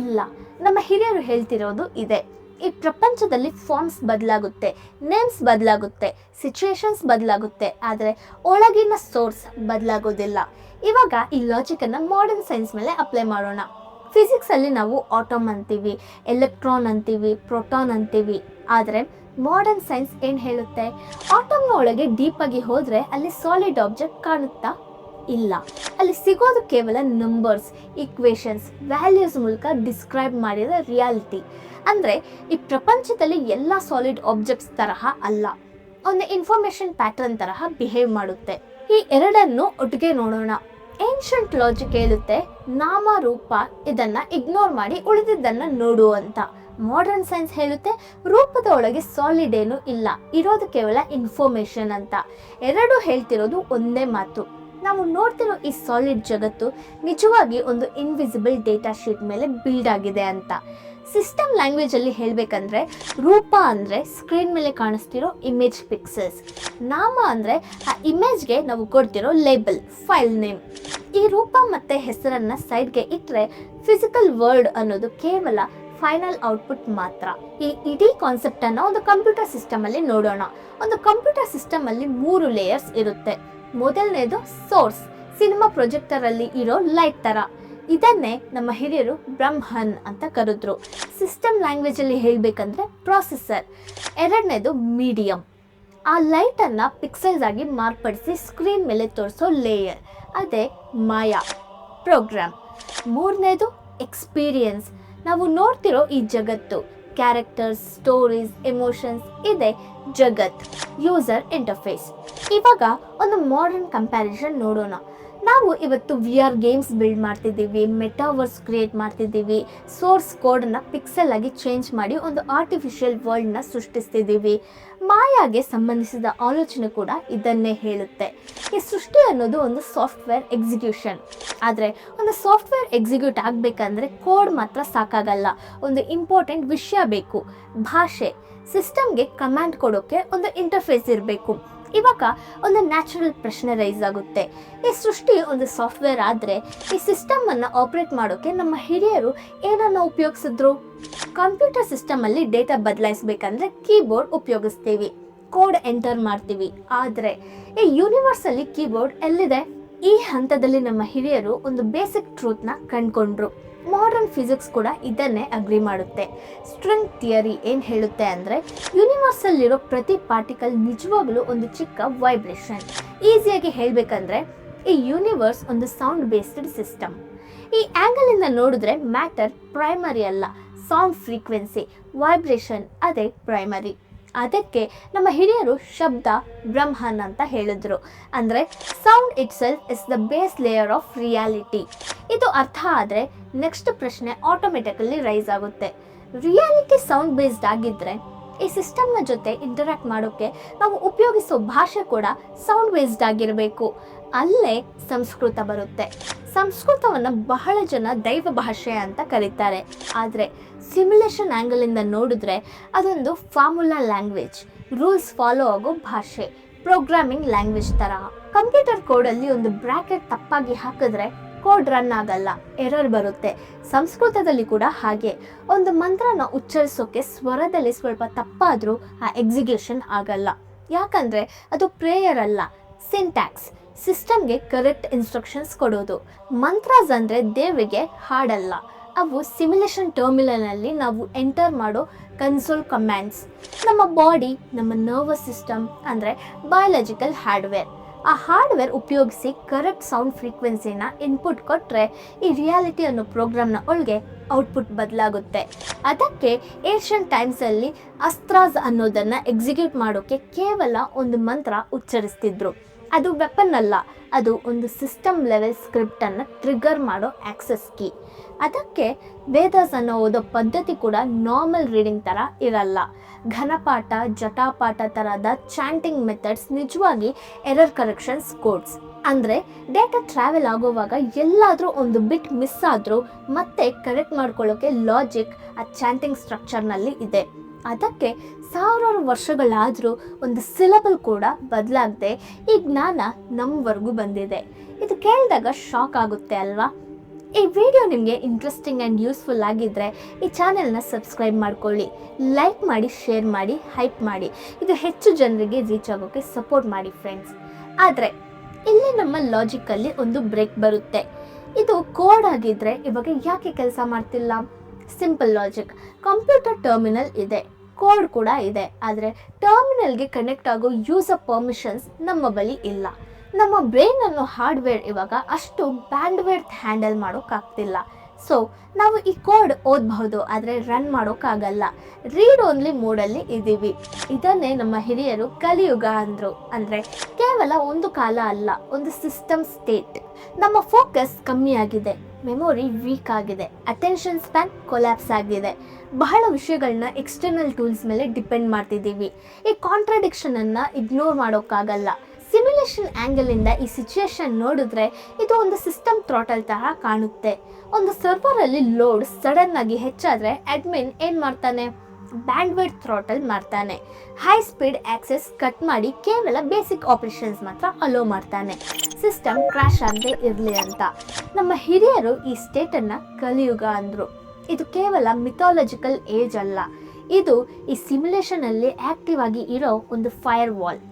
ಇಲ್ಲ. ನಮ್ಮ ಹಿರಿಯರು ಹೇಳ್ತಿರೋದು ಇದೆ. ಈ ಪ್ರಪಂಚದಲ್ಲಿ ಫಾರ್ಮ್ಸ್ ಬದಲಾಗುತ್ತೆ, ನೇಮ್ಸ್ ಬದಲಾಗುತ್ತೆ, ಸಿಚುವೇಶನ್ಸ್ ಬದಲಾಗುತ್ತೆ, ಆದರೆ ಒಳಗಿನ ಸೋರ್ಸ್ ಬದಲಾಗೋದಿಲ್ಲ. ಇವಾಗ ಈ ಲಾಜಿಕನ್ನು ಮಾಡರ್ನ್ ಸೈನ್ಸ್ ಮೇಲೆ ಅಪ್ಲೈ ಮಾಡೋಣ. ಫಿಸಿಕ್ಸಲ್ಲಿ ನಾವು ಆಟಮ್ ಅಂತೀವಿ, ಎಲೆಕ್ಟ್ರಾನ್ ಅಂತೀವಿ, ಪ್ರೋಟಾನ್ ಅಂತೀವಿ. ಆದರೆ ಮಾಡರ್ನ್ ಸೈನ್ಸ್ ಏನು ಹೇಳುತ್ತೆ? ಆಟಮ್ನ ಒಳಗೆ ಡೀಪಾಗಿ ಹೋದರೆ ಅಲ್ಲಿ ಸಾಲಿಡ್ ಆಬ್ಜೆಕ್ಟ್ ಕಾಣುತ್ತಾ? ಇಲ್ಲ. ಅಲ್ಲಿ ಸಿಗೋದು ಕೇವಲ ನಂಬರ್ಸ್, ಈಕ್ವೇಷನ್ಸ್, ವ್ಯಾಲ್ಯೂಸ್ ಮೂಲಕ ಡಿಸ್ಕ್ರೈಬ್ ಮಾಡಿದ ರಿಯಾಲಿಟಿ. ಅಂದರೆ ಈ ಪ್ರಪಂಚದಲ್ಲಿ ಎಲ್ಲ ಸಾಲಿಡ್ ಆಬ್ಜೆಕ್ಟ್ಸ್ ತರಹ ಅಲ್ಲ, ಒಂದು ಇನ್ಫಾರ್ಮೇಷನ್ ಪ್ಯಾಟರ್ನ್ ತರಹ ಬಿಹೇವ್ ಮಾಡುತ್ತೆ. ಈ ಎರಡನ್ನು ಒಟ್ಟಿಗೆ ನೋಡೋಣ. ಏನ್ಷಂಟ್ ಲಾಜಿಕ್ ಹೇಳುತ್ತೆ ನಾಮ ರೂಪ ಇದನ್ನು ಇಗ್ನೋರ್ ಮಾಡಿ ಉಳಿದಿದ್ದನ್ನು ನೋಡು ಅಂತ. ಮಾಡರ್ನ್ ಸೈನ್ಸ್ ಹೇಳುತ್ತೆ ರೂಪದ ಒಳಗೆ ಸಾಲಿಡ್ ಏನು ಇಲ್ಲ, ಇರೋದು ಕೇವಲ ಇನ್ಫಾರ್ಮೇಷನ್ ಅಂತ. ಎರಡೂ ಹೇಳ್ತಿರೋದು ಒಂದೇ ಮಾತು. ನಾವು ನೋಡ್ತಿರೋ ಈ ಸಾಲಿಡ್ ಜಗತ್ತು ನಿಜವಾಗಿ ಒಂದು ಇನ್ವಿಸಿಬಲ್ ಡೇಟಾ ಶೀಟ್ ಮೇಲೆ ಬಿಲ್ಡ್ ಆಗಿದೆ ಅಂತ. ಸಿಸ್ಟಮ್ ಲ್ಯಾಂಗ್ವೇಜಲ್ಲಿ ಹೇಳಬೇಕಂದ್ರೆ ರೂಪ ಅಂದರೆ ಸ್ಕ್ರೀನ್ ಮೇಲೆ ಕಾಣಿಸ್ತಿರೋ ಇಮೇಜ್ ಪಿಕ್ಸೆಲ್ಸ್, ನಾಮ ಅಂದರೆ ಆ ಇಮೇಜ್ಗೆ ನಾವು ಕೊಡ್ತಿರೋ ಲೇಬಲ್, ಫೈಲ್ ನೇಮ್. ಈ ರೂಪ ಮತ್ತು ಹೆಸರನ್ನು ಸೈಡ್ಗೆ ಇಟ್ಟರೆ ಫಿಸಿಕಲ್ ವರ್ಲ್ಡ್ ಅನ್ನೋದು ಕೇವಲ ಫೈನಲ್ ಔಟ್ಪುಟ್ ಮಾತ್ರ. ಈ ಇಡೀ ಕಾನ್ಸೆಪ್ಟ್ ಅನ್ನ ಒಂದು ಕಂಪ್ಯೂಟರ್ ಸಿಸ್ಟಮ್ ಅಲ್ಲಿ ನೋಡೋಣ. ಒಂದು ಕಂಪ್ಯೂಟರ್ ಸಿಸ್ಟಮ್ ಅಲ್ಲಿ 3 ಲೇಯರ್ಸ್ ಇರುತ್ತೆ. ಮೊದಲನೇದು ಸೋರ್ಸ್, ಸಿನಿಮಾ ಪ್ರೊಜೆಕ್ಟರ್ ಅಲ್ಲಿ ಇರೋ ಲೈಟ್ ತರ. ಇದನ್ನೇ ನಮ್ಮ ಹಿರಿಯರು ಬ್ರಹ್ಮನ್ ಅಂತ ಕರೆದ್ರು. ಸಿಸ್ಟಮ್ ಲ್ಯಾಂಗ್ವೇಜ್ ಅಲ್ಲಿ ಹೇಳ್ಬೇಕಂದ್ರೆ ಪ್ರೊಸೆಸರ್. ಎರಡನೇದು ಮೀಡಿಯಂ, ಆ ಲೈಟ್ ಅನ್ನ ಪಿಕ್ಸೆಲ್ಸ್ ಆಗಿ ಮಾರ್ಪಡಿಸಿ ಸ್ಕ್ರೀನ್ ಮೇಲೆ ತೋರಿಸೋ ಲೇಯರ್, ಅದೇ ಮಾಯಾ ಪ್ರೋಗ್ರಾಮ್. ಮೂರನೇದು ಎಕ್ಸ್ಪೀರಿಯನ್ಸ್, ನಾವು ನೋಡ್ತಿರೋ ಈ ಜಗತ್ತು, ಕ್ಯಾರೆಕ್ಟರ್ಸ್, ಸ್ಟೋರೀಸ್, ಎಮೋಷನ್ಸ್, ಇದೆ ಜಗತ್, ಯೂಸರ್ ಇಂಟರ್ಫೇಸ್. ಇವಾಗ ಒಂದು ಮಾಡರ್ನ್ ಕಂಪ್ಯಾರಿಸನ್ ನೋಡೋಣ. ನಾವು ಇವತ್ತು VR ಗೇಮ್ಸ್ ಬಿಲ್ಡ್ ಮಾಡ್ತಿದ್ದೀವಿ, ಮೆಟಾವರ್ಸ್ ಕ್ರಿಯೇಟ್ ಮಾಡ್ತಿದ್ದೀವಿ, ಸೋರ್ಸ್ ಕೋಡನ್ನ ಪಿಕ್ಸೆಲ್ ಆಗಿ ಚೇಂಜ್ ಮಾಡಿ ಒಂದು ಆರ್ಟಿಫಿಷಿಯಲ್ ವರ್ಲ್ಡ್ನ ಸೃಷ್ಟಿಸ್ತಿದ್ದೀವಿ. ಮಾಯಾಗೆ ಸಂಬಂಧಿಸಿದ ಆಲೋಚನೆ ಕೂಡ ಇದನ್ನೇ ಹೇಳುತ್ತೆ. ಈ ಸೃಷ್ಟಿ ಅನ್ನೋದು ಒಂದು ಸಾಫ್ಟ್ವೇರ್ ಎಕ್ಸಿಕ್ಯೂಷನ್. ಆದರೆ ಒಂದು ಸಾಫ್ಟ್ವೇರ್ ಎಕ್ಸಿಕ್ಯೂಟ್ ಆಗಬೇಕಂದ್ರೆ ಕೋಡ್ ಮಾತ್ರ ಸಾಕಾಗಲ್ಲ, ಒಂದು ಇಂಪಾರ್ಟೆಂಟ್ ವಿಷಯ ಬೇಕು, ಭಾಷೆ. ಸಿಸ್ಟಮ್ಗೆ ಕಮಾಂಡ್ ಕೊಡೋಕ್ಕೆ ಒಂದು ಇಂಟರ್ಫೇಸ್ ಇರಬೇಕು. ಇವಾಗ ಒಂದು ನ್ಯಾಚುರಲ್ ಪ್ರಶ್ನೆ ರೈಸ್ ಆಗುತ್ತೆ. ಈ ಸೃಷ್ಟಿ ಒಂದು ಸಾಫ್ಟ್ವೇರ್ ಆದರೆ ಈ ಸಿಸ್ಟಮ್ ಅನ್ನು ಆಪರೇಟ್ ಮಾಡೋಕೆ ನಮ್ಮ ಹಿರಿಯರು ಏನನ್ನ ಉಪಯೋಗಿಸಿದ್ರು? ಕಂಪ್ಯೂಟರ್ ಸಿಸ್ಟಮ್ ಅಲ್ಲಿ ಡೇಟಾ ಬದಲಾಯಿಸಬೇಕಂದ್ರೆ ಕೀಬೋರ್ಡ್ ಉಪಯೋಗಿಸ್ತೀವಿ, ಕೋಡ್ ಎಂಟರ್ ಮಾಡ್ತೀವಿ. ಆದರೆ ಈ ಯೂನಿವರ್ಸ್ ಅಲ್ಲಿ ಕೀಬೋರ್ಡ್ ಎಲ್ಲಿದೆ? ಈ ಹಂತದಲ್ಲಿ ನಮ್ಮ ಹಿರಿಯರು ಒಂದು ಬೇಸಿಕ್ ಟ್ರೂತ್ನ ಕಂಡುಕೊಂಡ್ರು. ಮಾಡರ್ನ್ ಫಿಸಿಕ್ಸ್ ಕೂಡ ಇದನ್ನೇ ಅಗ್ರಿ ಮಾಡುತ್ತೆ. ಸ್ಟ್ರಿಂಗ್ ಥಿಯರಿ ಏನು ಹೇಳುತ್ತೆ ಅಂದರೆ ಯೂನಿವರ್ಸಲ್ಲಿರೋ ಪ್ರತಿ ಪಾರ್ಟಿಕಲ್ ನಿಜವಾಗ್ಲೂ ಒಂದು ಚಿಕ್ಕ ವೈಬ್ರೇಷನ್. ಈಸಿಯಾಗಿ ಹೇಳಬೇಕಂದ್ರೆ ಈ ಯೂನಿವರ್ಸ್ ಒಂದು ಸೌಂಡ್ ಬೇಸ್ಡ್ ಸಿಸ್ಟಮ್. ಈ ಆ್ಯಂಗಲಿಂದ ನೋಡಿದ್ರೆ ಮ್ಯಾಟರ್ ಪ್ರೈಮರಿ ಅಲ್ಲ, ಸೌಂಡ್ ಫ್ರೀಕ್ವೆನ್ಸಿ, ವೈಬ್ರೇಷನ್ ಅದೇ ಪ್ರೈಮರಿ. ಅದಕ್ಕೆ ನಮ್ಮ ಹಿರಿಯರು ಶಬ್ದ ಬ್ರಹ್ಮನ್ ಅಂತ ಹೇಳಿದ್ರು. ಅಂದರೆ sound it self is the base layer of reality. ಇದು ಅರ್ಥ ಆದರೆ ನೆಕ್ಸ್ಟ್ ಪ್ರಶ್ನೆ ಆಟೋಮೆಟಿಕಲಿ ರೈಸ್ ಆಗುತ್ತೆ. ರಿಯಾಲಿಟಿ ಸೌಂಡ್ ಬೇಸ್ಡ್ ಆಗಿದ್ದರೆ ಈ ಸಿಸ್ಟಮ್ನ ಜೊತೆ ಇಂಟರಾಕ್ಟ್ ಮಾಡೋಕ್ಕೆ ನಾವು ಉಪಯೋಗಿಸೋ ಭಾಷೆ ಕೂಡ ಸೌಂಡ್ ಬೇಸ್ಡ್ ಆಗಿರಬೇಕು. ಅಲ್ಲೇ ಸಂಸ್ಕೃತ ಬರುತ್ತೆ. ಸಂಸ್ಕೃತವನ್ನು ಬಹಳ ಜನ ದೈವ ಭಾಷೆ ಅಂತ ಕರೀತಾರೆ. ಆದರೆ ಸಿಮ್ಯುಲೇಷನ್ ಆ್ಯಂಗಲಿಂದ ನೋಡಿದ್ರೆ ಅದೊಂದು ಫಾರ್ಮುಲಾ ಲ್ಯಾಂಗ್ವೇಜ್, ರೂಲ್ಸ್ ಫಾಲೋ ಆಗೋ ಭಾಷೆ, ಪ್ರೋಗ್ರಾಮಿಂಗ್ ಲ್ಯಾಂಗ್ವೇಜ್ ಥರ. ಕಂಪ್ಯೂಟರ್ ಕೋಡಲ್ಲಿ ಒಂದು ಬ್ರಾಕೆಟ್ ತಪ್ಪಾಗಿ ಹಾಕಿದ್ರೆ ಕೋಡ್ ರನ್ ಆಗಲ್ಲ, ಎರರ್ ಬರುತ್ತೆ. ಸಂಸ್ಕೃತದಲ್ಲಿ ಕೂಡ ಹಾಗೆ. ಒಂದು ಮಂತ್ರನ ಉಚ್ಚರಿಸೋಕೆ ಸ್ವರದಲ್ಲಿ ಸ್ವಲ್ಪ ತಪ್ಪಾದರೂ ಆ ಎಕ್ಸಿಕ್ಯೂಷನ್ ಆಗಲ್ಲ. ಯಾಕಂದರೆ ಅದು ಪ್ರೇಯರ್ ಅಲ್ಲ, ಸಿಂಟ್ಯಾಕ್ಸ್. ಸಿಸ್ಟಮ್ಗೆ ಕರೆಕ್ಟ್ ಇನ್ಸ್ಟ್ರಕ್ಷನ್ಸ್ ಕೊಡೋದು. ಮಂತ್ರಾಸ್ ಅಂದರೆ ದೇವರಿಗೆ ಹಾಡಲ್ಲ, ಅವು ಸಿಮ್ಯುಲೇಷನ್ ಟರ್ಮಿನಲ್ನಲ್ಲಿ ನಾವು ಎಂಟರ್ ಮಾಡೋ ಕನ್ಸೋಲ್ ಕಮ್ಯಾಂಡ್ಸ್. ನಮ್ಮ ಬಾಡಿ, ನಮ್ಮ ನರ್ವಸ್ ಸಿಸ್ಟಮ್ ಅಂದರೆ ಬಯಾಲಜಿಕಲ್ ಹಾರ್ಡ್ವೇರ್. ಆ ಹಾರ್ಡ್ವೇರ್ ಉಪಯೋಗಿಸಿ ಕರೆಕ್ಟ್ ಸೌಂಡ್ ಫ್ರೀಕ್ವೆನ್ಸಿನ ಇನ್ಪುಟ್ ಕೊಟ್ಟರೆ ಈ ರಿಯಾಲಿಟಿ ಅನ್ನೋ ಪ್ರೋಗ್ರಾಮ್ನ ಒಳಗೆ ಔಟ್ಪುಟ್ ಬದಲಾಗುತ್ತೆ. ಅದಕ್ಕೆ ಏಷ್ಯನ್ ಟೈಮ್ಸಲ್ಲಿ ಅಸ್ತ್ರಾಸ್ ಅನ್ನೋದನ್ನು ಎಕ್ಸಿಕ್ಯೂಟ್ ಮಾಡೋಕ್ಕೆ ಕೇವಲ ಒಂದು ಮಂತ್ರ ಉಚ್ಚರಿಸ್ತಿದ್ರು. ಅದು ವೆಪನ್ ಅಲ್ಲ, ಅದು ಒಂದು ಸಿಸ್ಟಮ್ ಲೆವೆಲ್ ಸ್ಕ್ರಿಪ್ಟನ್ನು ಟ್ರಿಗರ್ ಮಾಡೋ ಆಕ್ಸೆಸ್ ಕೀ. ಅದಕ್ಕೆ ವೇದಾಸ್ ಅನ್ನೋ ಓದೋ ಪದ್ಧತಿ ಕೂಡ ನಾರ್ಮಲ್ ರೀಡಿಂಗ್ ಥರ ಇರಲ್ಲ. ಘನಪಾಠ, ಜಟಾಪಾಠ ಥರದ ಚಾಂಟಿಂಗ್ ಮೆಥಡ್ಸ್ ನಿಜವಾಗಿ ಎರರ್ ಕರೆಕ್ಷನ್ಸ್ ಕೋಡ್ಸ್. ಅಂದರೆ ಡೇಟಾ ಟ್ರಾವೆಲ್ ಆಗೋವಾಗ ಎಲ್ಲಾದರೂ ಒಂದು ಬಿಟ್ ಮಿಸ್ ಆದರೂ ಮತ್ತೆ ಕರೆಕ್ಟ್ ಮಾಡ್ಕೊಳ್ಳೋಕ್ಕೆ ಲಾಜಿಕ್ ಆ ಚಾಂಟಿಂಗ್ ಸ್ಟ್ರಕ್ಚರ್ನಲ್ಲಿ ಇದೆ. ಅದಕ್ಕೆ ಸಾವಿರಾರು ವರ್ಷಗಳಾದರೂ ಒಂದು ಸಿಲಬಲ್ ಕೂಡ ಬದಲಾಗದೆ ಈ ಜ್ಞಾನ ನಮ್ಮವರೆಗೂ ಬಂದಿದೆ. ಇದು ಕೇಳಿದಾಗ ಶಾಕ್ ಆಗುತ್ತೆ ಅಲ್ವಾ? ಈ ವಿಡಿಯೋ ನಿಮಗೆ ಇಂಟ್ರೆಸ್ಟಿಂಗ್ ಆ್ಯಂಡ್ ಯೂಸ್ಫುಲ್ ಆಗಿದ್ದರೆ ಈ ಚಾನೆಲ್ನ ಸಬ್ಸ್ಕ್ರೈಬ್ ಮಾಡ್ಕೊಳ್ಳಿ, ಲೈಕ್ ಮಾಡಿ, ಶೇರ್ ಮಾಡಿ, ಹೈಪ್ ಮಾಡಿ. ಇದು ಹೆಚ್ಚು ಜನರಿಗೆ ರೀಚ್ ಆಗೋಕ್ಕೆ ಸಪೋರ್ಟ್ ಮಾಡಿ ಫ್ರೆಂಡ್ಸ್. ಆದರೆ ಇಲ್ಲಿ ನಮ್ಮ ಲಾಜಿಕಲ್ಲಿ ಒಂದು ಬ್ರೇಕ್ ಬರುತ್ತೆ. ಇದು ಕೋಡ್ ಆಗಿದ್ದರೆ ಇವಾಗ ಯಾಕೆ ಕೆಲಸ ಮಾಡ್ತಿಲ್ಲ? Simple logic. ಕಂಪ್ಯೂಟರ್ ಟರ್ಮಿನಲ್ ಇದೆ, ಕೋಡ್ ಕೂಡ ಇದೆ. ಆದರೆ ಟರ್ಮಿನಲ್ಗೆ ಕನೆಕ್ಟ್ ಆಗೋ ಯೂಸರ್ ಪರ್ಮಿಷನ್ಸ್ ನಮ್ಮ ಬಳಿ ಇಲ್ಲ. ನಮ್ಮ ಬ್ರೈನ್ ಅನ್ನೋ ಹಾರ್ಡ್ವೇರ್ ಇವಾಗ ಅಷ್ಟು ಬ್ಯಾಂಡ್ವಿಡ್ತ್ ಹ್ಯಾಂಡಲ್ ಮಾಡೋಕ್ಕಾಗ್ತಿಲ್ಲ. ಸೊ ನಾವು ಈ ಕೋಡ್ ಓದಬಹುದು, ಆದರೆ ರನ್ ಮಾಡೋಕ್ಕಾಗಲ್ಲ. ರೀಡ್ ಓನ್ಲಿ ಮೋಡಲ್ಲಿ ಇದ್ದೀವಿ. ಇದನ್ನೇ ನಮ್ಮ ಹಿರಿಯರು ಕಲಿಯುಗ ಅಂದರು. ಅಂದರೆ ಕೇವಲ ಒಂದು ಕಾಲ ಅಲ್ಲ, ಒಂದು ಸಿಸ್ಟಮ್ ಸ್ಟೇಟ್. ನಮ್ಮ ಫೋಕಸ್ ಕಮ್ಮಿ ಆಗಿದೆ, ಮೆಮೊರಿ ವೀಕ್ ಆಗಿದೆ, ಅಟೆನ್ಷನ್ ಸ್ಪ್ಯಾನ್ ಕೊಲ್ಯಾಪ್ಸ್ ಆಗಿದೆ. ಬಹಳ ವಿಷಯಗಳನ್ನ ಎಕ್ಸ್ಟರ್ನಲ್ ಟೂಲ್ಸ್ ಮೇಲೆ ಡಿಪೆಂಡ್ ಮಾಡ್ತಿದ್ದೀವಿ. ಈ ಕಾಂಟ್ರಾಡಿಕ್ಷನನ್ನು ಇಗ್ನೋರ್ ಮಾಡೋಕ್ಕಾಗಲ್ಲ. ಸಿಮ್ಯುಲೇಷನ್ ಆ್ಯಂಗಲಿಂದ ಈ ಸಿಚುಯೇಷನ್ ನೋಡಿದ್ರೆ ಇದು ಒಂದು ಸಿಸ್ಟಮ್ ಥ್ರಾಟಲ್ ತರ ಕಾಣುತ್ತೆ. ಒಂದು ಸರ್ವರಲ್ಲಿ ಲೋಡ್ ಸಡನ್ ಆಗಿ ಹೆಚ್ಚಾದರೆ ಅಡ್ಮಿನ್ ಏನು ಮಾಡ್ತಾನೆ? ಬ್ಯಾಂಡ್ವಿಡ್ತ್ ಥ್ರಾಟಲ್ ಮಾಡ್ತಾನೆ. ಹೈ ಸ್ಪೀಡ್ ಆಕ್ಸೆಸ್ ಕಟ್ ಮಾಡಿ ಕೇವಲ ಬೇಸಿಕ್ ಆಪರೇಷನ್ಸ್ ಮಾತ್ರ ಅಲೋ ಮಾಡ್ತಾನೆ, ಸಿಸ್ಟಮ್ ಕ್ರ್ಯಾಶ್ ಆಗದೆ ಇರಲಿ ಅಂತ. ನಮ್ಮ ಹಿರಿಯರು ಈ ಸ್ಟೇಟನ್ನು ಕಲಿಯುಗ ಅಂದರು. ಇದು ಕೇವಲ ಮಿಥಾಲಜಿಕಲ್ ಏಜ್ ಅಲ್ಲ, ಇದು ಈ ಸಿಮ್ಯುಲೇಷನ್ ಅಲ್ಲಿ ಆಕ್ಟಿವ್ ಆಗಿ ಇರೋ ಒಂದು ಫೈರ್ ವಾಲ್.